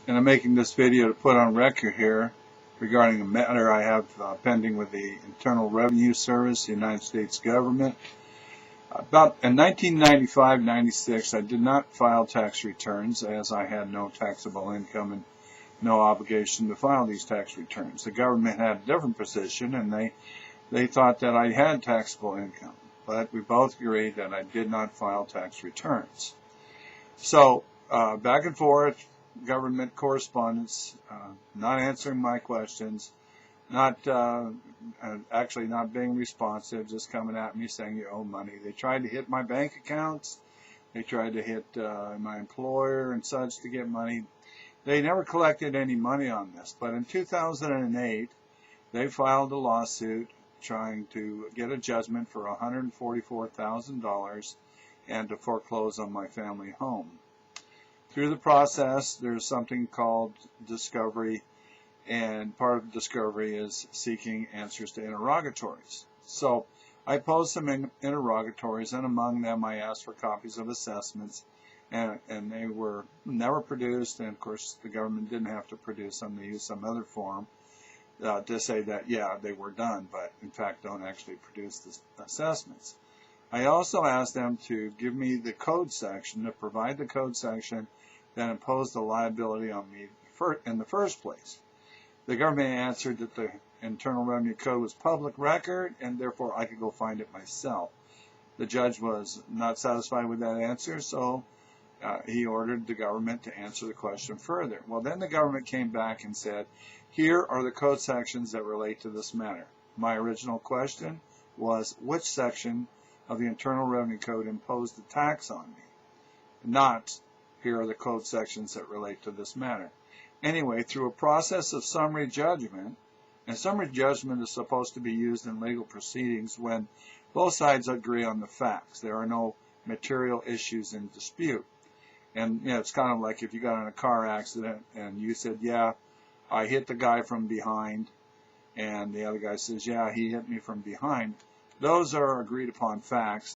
And I'm making this video to put on record here regarding a matter I have pending with the Internal Revenue Service, the United States government. About in 1995-96, I did not file tax returns as I had no taxable income and no obligation to file these tax returns. The government had a different position, and they thought that I had taxable income, but we both agreed that I did not file tax returns. So back and forth, government correspondence, not answering my questions, actually not being responsive, just coming at me saying you owe money. They tried to hit my bank accounts. They tried to hit my employer and such to get money. They never collected any money on this, but in 2008, they filed a lawsuit trying to get a judgment for $144,000 and to foreclose on my family home. Through the process, there's something called discovery, and part of discovery is seeking answers to interrogatories. So I posed some interrogatories, and among them I asked for copies of assessments, and they were never produced, and of course the government didn't have to produce them. They used some other form to say that, yeah, they were done, but in fact don't actually produce the assessments. I also asked them to give me the code section, to provide the code section that imposed the liability on me in the first place. The government answered that the Internal Revenue Code was public record, and therefore I could go find it myself. The judge was not satisfied with that answer, so he ordered the government to answer the question further. Well, then the government came back and said, here are the code sections that relate to this matter. My original question was, which section of the Internal Revenue Code imposed the tax on me? Not, here are the code sections that relate to this matter. Anyway, through a process of summary judgment, and summary judgment is supposed to be used in legal proceedings when both sides agree on the facts. There are no material issues in dispute. And it's kind of like if you got in a car accident and you said, yeah, I hit the guy from behind, and the other guy says, yeah, he hit me from behind. Those are agreed upon facts.